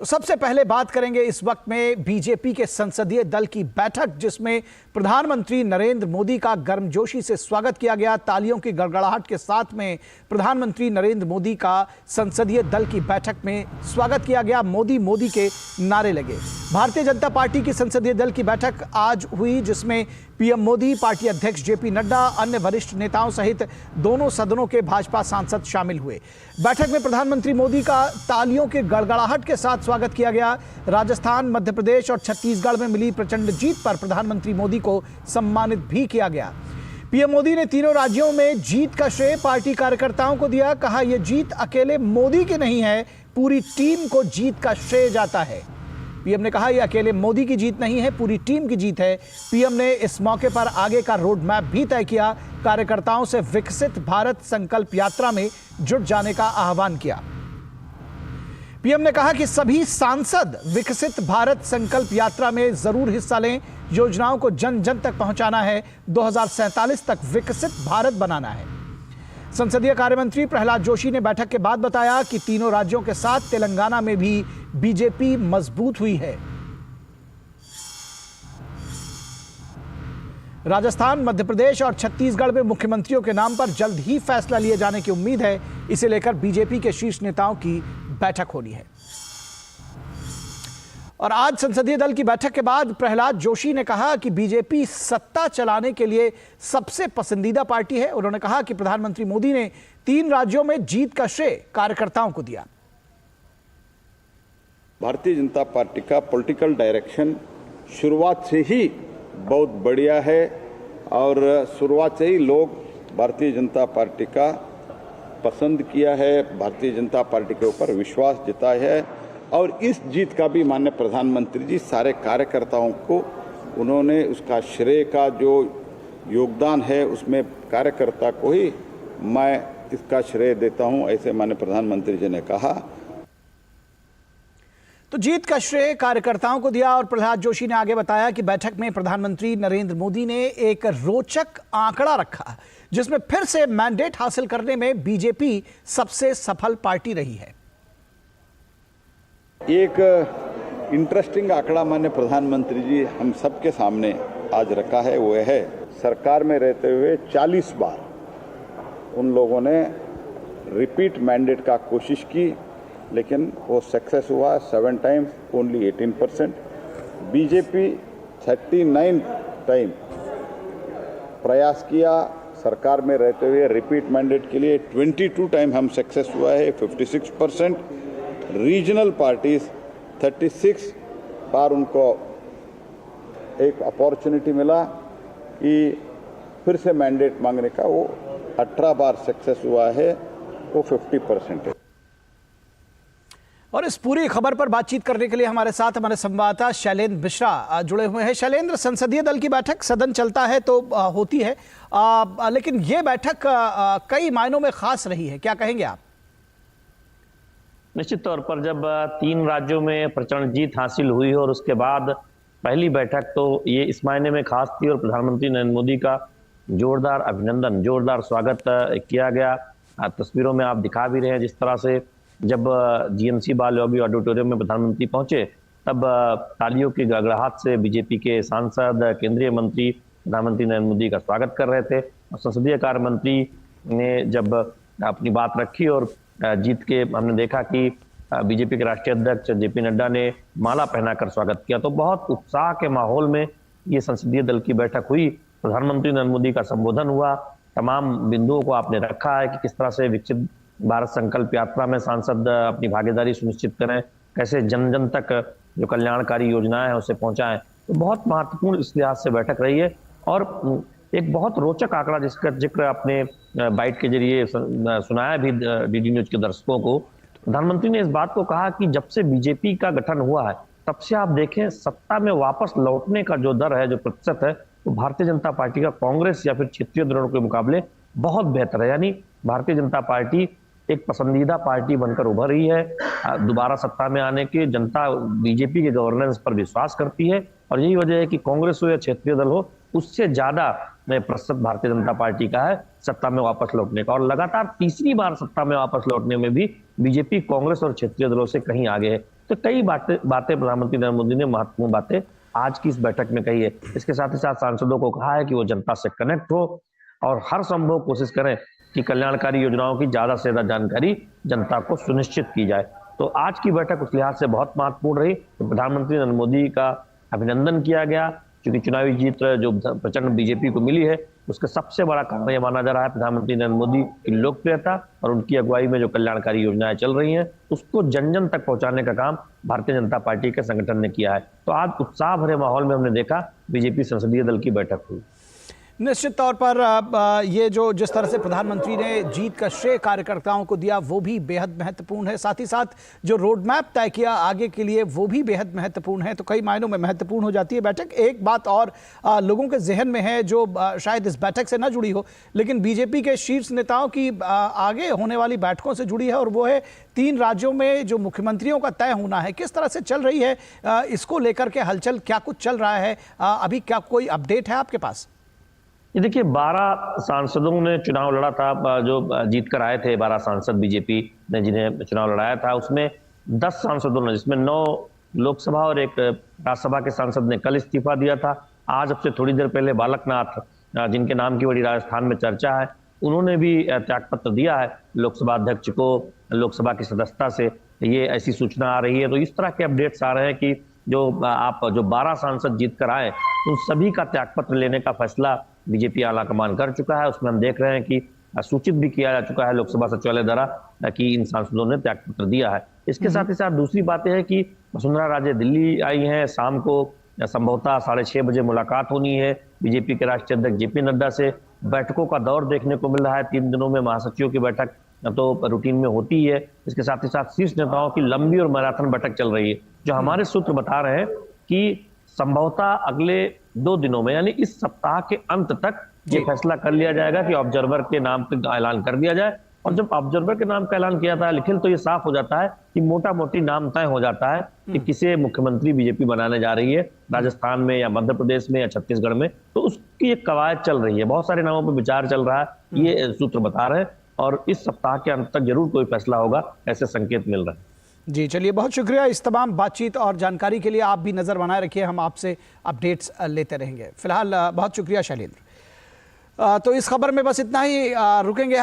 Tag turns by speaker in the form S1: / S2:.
S1: तो सबसे पहले बात करेंगे इस वक्त में बीजेपी के संसदीय दल की बैठक, जिसमें प्रधानमंत्री नरेंद्र मोदी का गर्मजोशी से स्वागत किया गया। तालियों की गड़गड़ाहट के साथ में प्रधानमंत्री नरेंद्र मोदी का संसदीय दल की बैठक में स्वागत किया गया। मोदी मोदी के नारे लगे। भारतीय जनता पार्टी की संसदीय दल की बैठक आज हुई, जिसमें पीएम मोदी, पार्टी अध्यक्ष जेपी नड्डा, अन्य वरिष्ठ नेताओं सहित दोनों सदनों के भाजपा सांसद शामिल हुए। बैठक में प्रधानमंत्री मोदी का तालियों की गड़गड़ाहट के साथ स्वागत किया गया। राजस्थान, मध्य प्रदेश और छत्तीसगढ़ में मिली प्रचंड जीत पर प्रधानमंत्री मोदी को सम्मानित भी किया गया। पीएम मोदी ने तीनों राज्यों में जीत का श्रेय पार्टी कार्यकर्ताओं को दिया। कहा, यह जीत अकेले मोदी की नहीं है, पूरी टीम को जीत का श्रेय जाता है। पीएम ने कहा, यह अकेले मोदी की जीत नहीं है, पूरी टीम की जीत है। पीएम ने इस मौके पर आगे का रोड मैप भी तय किया। कार्यकर्ताओं से विकसित भारत संकल्प यात्रा में जुट जाने का आह्वान किया। पीएम ने कहा कि सभी सांसद विकसित भारत संकल्प यात्रा में जरूर हिस्सा लें। योजनाओं को जन जन तक पहुंचाना है। 2047 तक विकसित भारत बनाना है। संसदीय कार्यमंत्री प्रहलाद जोशी ने बैठक के बाद बताया कि तीनों राज्यों के साथ तेलंगाना में भी बीजेपी मजबूत हुई है। राजस्थान, मध्य प्रदेश और छत्तीसगढ़ में मुख्यमंत्रियों के नाम पर जल्द ही फैसला लिए जाने की उम्मीद है। इसे लेकर बीजेपी के शीर्ष नेताओं की बैठक होनी है। और आज संसदीय दल की बैठक के बाद प्रहलाद जोशी ने कहा कि बीजेपी सत्ता चलाने के लिए सबसे पसंदीदा पार्टी है। उन्होंने कहा कि प्रधानमंत्री मोदी ने 3 राज्यों में जीत का श्रेय कार्यकर्ताओं को दिया।
S2: भारतीय जनता पार्टी का पॉलिटिकल डायरेक्शन शुरुआत से ही बहुत बढ़िया है और शुरुआत से ही लोग भारतीय जनता पार्टी का पसंद किया है, भारतीय जनता पार्टी के ऊपर विश्वास जताया है। और इस जीत का भी माननीय प्रधानमंत्री जी सारे कार्यकर्ताओं को उन्होंने उसका श्रेय का जो योगदान है उसमें कार्यकर्ता को ही मैं इसका श्रेय देता हूं, ऐसे माननीय प्रधानमंत्री जी ने कहा।
S1: तो जीत का श्रेय कार्यकर्ताओं को दिया। और प्रहलाद जोशी ने आगे बताया कि बैठक में प्रधानमंत्री नरेंद्र मोदी ने एक रोचक आंकड़ा रखा, जिसमें फिर से मैंडेट हासिल करने में बीजेपी सबसे सफल पार्टी रही है।
S2: एक इंटरेस्टिंग आंकड़ा माननीय प्रधानमंत्री जी हम सबके सामने आज रखा है। वो है सरकार में रहते हुए 40 बार उन लोगों ने रिपीट मैंडेट का कोशिश की, लेकिन वो सक्सेस हुआ 7 टाइम्स ओनली 18%। बीजेपी 39 टाइम प्रयास किया सरकार में रहते हुए रिपीट मैंडेट के लिए, 22 टाइम हम सक्सेस हुआ है 56%। रीजनल पार्टीज 36 बार उनको एक अपॉर्चुनिटी मिला कि फिर से मैंडेट मांगने का, वो 18 बार सक्सेस हुआ है, वो 50% है।
S1: और इस पूरी खबर पर बातचीत करने के लिए हमारे साथ हमारे संवाददाता शैलेंद्र मिश्रा जुड़े हुए हैं। शैलेंद्र, संसदीय दल की बैठक सदन चलता है तो होती है, लेकिन ये बैठक कई मायनों में खास रही है, क्या कहेंगे आप?
S3: निश्चित तौर पर जब 3 राज्यों में प्रचंड जीत हासिल हुई और उसके बाद पहली बैठक, तो ये इस मायने में खास थी और प्रधानमंत्री नरेंद्र मोदी का जोरदार अभिनंदन, जोरदार स्वागत किया गया। तस्वीरों में आप दिखा भी रहे हैं जिस तरह से जब जीएमसी बाल योगी ऑडिटोरियम में प्रधानमंत्री पहुंचे, तब तालियों की गड़गड़ाहट से बीजेपी के सांसद, केंद्रीय मंत्री प्रधानमंत्री नरेंद्र मोदी का स्वागत कर रहे थे। और संसदीय कार्य मंत्री ने जब अपनी बात रखी और जीत के हमने देखा कि बीजेपी के राष्ट्रीय अध्यक्ष जेपी नड्डा ने माला पहनाकर स्वागत किया, तो बहुत उत्साह के माहौल में ये संसदीय दल की बैठक हुई। प्रधानमंत्री नरेंद्र मोदी का संबोधन हुआ, तमाम बिंदुओं को आपने रखा है कि किस तरह से विकसित भारत संकल्प यात्रा में सांसद अपनी भागीदारी सुनिश्चित करें, कैसे जन जन तक जो कल्याणकारी योजनाएं हैं उसे पहुंचाएं। तो बहुत महत्वपूर्ण इस लिहाज से बैठक रही है। और एक बहुत रोचक आंकड़ा जिसका जिक्र आपने बाइट के जरिए सुनाया भी डीडी न्यूज के दर्शकों को, प्रधानमंत्री ने इस बात को कहा कि जब से बीजेपी का गठन हुआ है तब से आप देखें सत्ता में वापस लौटने का जो दर है, जो प्रतिशत है, तो भारतीय जनता पार्टी का कांग्रेस या फिर क्षेत्रीय दलों के मुकाबले बहुत बेहतर है। यानी भारतीय जनता पार्टी एक पसंदीदा पार्टी बनकर उभर रही है। दोबारा सत्ता में आने की जनता बीजेपी के गवर्नेंस पर विश्वास करती है और यही वजह है कि कांग्रेस हो या क्षेत्रीय दल हो, उससे ज्यादा प्रतिशत भारतीय जनता पार्टी का है सत्ता में वापस लौटने का। और लगातार तीसरी बार सत्ता में वापस लौटने में भी बीजेपी कांग्रेस और क्षेत्रीय दलों से कहीं आगे है। तो कई बातें प्रधानमंत्री नरेंद्र मोदी ने महत्वपूर्ण बातें आज की इस बैठक में कही है। इसके साथ ही साथ सांसदों को कहा है कि वो जनता से कनेक्ट हो और हर संभव कोशिश करें कि कल्याणकारी योजनाओं की ज्यादा से ज्यादा जानकारी जनता को सुनिश्चित की जाए। तो आज की बैठक उस लिहाज से बहुत महत्वपूर्ण रही। तो प्रधानमंत्री नरेंद्र मोदी का अभिनंदन किया गया, क्योंकि चुनावी जीत जो प्रचंड बीजेपी को मिली है उसका सबसे बड़ा कारण यह माना जा रहा है प्रधानमंत्री नरेंद्र मोदी की लोकप्रियता और उनकी अगुवाई में जो कल्याणकारी योजनाएं चल रही हैं उसको जन जन तक पहुंचाने का काम भारतीय जनता पार्टी के संगठन ने किया है। तो आज उत्साह भरे माहौल में हमने देखा बीजेपी संसदीय दल की बैठक हुई।
S1: निश्चित तौर पर ये जो जिस तरह से प्रधानमंत्री ने जीत का श्रेय कार्यकर्ताओं को दिया वो भी बेहद महत्वपूर्ण है। साथ ही साथ जो रोड मैप तय किया आगे के लिए वो भी बेहद महत्वपूर्ण है। तो कई मायनों में महत्वपूर्ण हो जाती है बैठक। एक बात और लोगों के जहन में है जो शायद इस बैठक से ना जुड़ी हो लेकिन बीजेपी के शीर्ष नेताओं की आगे होने वाली बैठकों से जुड़ी है, और वो है 3 राज्यों में जो मुख्यमंत्रियों का तय होना है। किस तरह से चल रही है इसको लेकर के हलचल, क्या कुछ चल रहा है अभी, क्या कोई अपडेट है आपके पास?
S3: ये देखिए 12 सांसदों ने चुनाव लड़ा था, जो जीत कर आए थे 12 सांसद बीजेपी ने जिन्हें चुनाव लड़ाया था उसमें 10 सांसदों ने, जिसमें 9 लोकसभा और 1 राज्यसभा के सांसद ने कल इस्तीफा दिया था। आज अब से थोड़ी देर पहले बालकनाथ, जिनके नाम की बड़ी राजस्थान में चर्चा है, उन्होंने भी त्यागपत्र दिया है लोकसभा अध्यक्ष को लोकसभा की सदस्यता से। ये ऐसी सूचना आ रही है। तो इस तरह के अपडेट्स आ रहे हैं कि जो 12 सांसद जीत कर आए उन सभी का त्यागपत्र लेने का फैसला बीजेपी आलाकमान कर चुका है। उसमें हम देख रहे हैं कि सूचित भी किया जा चुका है लोकसभा सचिवालय द्वारा कि इन सांसदों ने त्यागपत्र दिया है। इसके साथ ही साथ दूसरी बात है कि वसुंधरा राजे दिल्ली आई हैं। शाम को संभवतः 6:30 बजे मुलाकात होनी है बीजेपी के राष्ट्रीय अध्यक्ष जेपी नड्डा से। बैठकों का दौर देखने को मिल रहा है। 3 दिनों में महासचिवों की बैठक तो रूटीन में होती है। इसके साथ ही साथ शीर्ष नेताओं की लंबी और मैराथन बैठक चल रही है। जो हमारे सूत्र बता रहे हैं कि संभवतः अगले 2 दिनों में यानी इस सप्ताह के अंत तक ये फैसला कर लिया जाएगा कि ऑब्जर्वर के नाम का ऐलान कर दिया जाए। और जब ऑब्जर्वर के नाम का ऐलान किया था निखिल, तो ये साफ हो जाता है कि मोटा मोटी नाम तय हो जाता है कि किसे मुख्यमंत्री बीजेपी बनाने जा रही है, राजस्थान में या मध्य प्रदेश में या छत्तीसगढ़ में। तो उसकी एक कवायद चल रही है, बहुत सारे नामों पर विचार चल रहा है, ये सूत्र बता रहे हैं। और इस सप्ताह के अंत तक जरूर कोई फैसला होगा, ऐसे संकेत मिल रहे हैं।
S1: जी चलिए, बहुत शुक्रिया इस तमाम बातचीत और जानकारी के लिए। आप भी नज़र बनाए रखिए, हम आपसे अपडेट्स लेते रहेंगे। फिलहाल बहुत शुक्रिया शैलेंद्र। तो इस खबर में बस इतना ही रुकेंगे।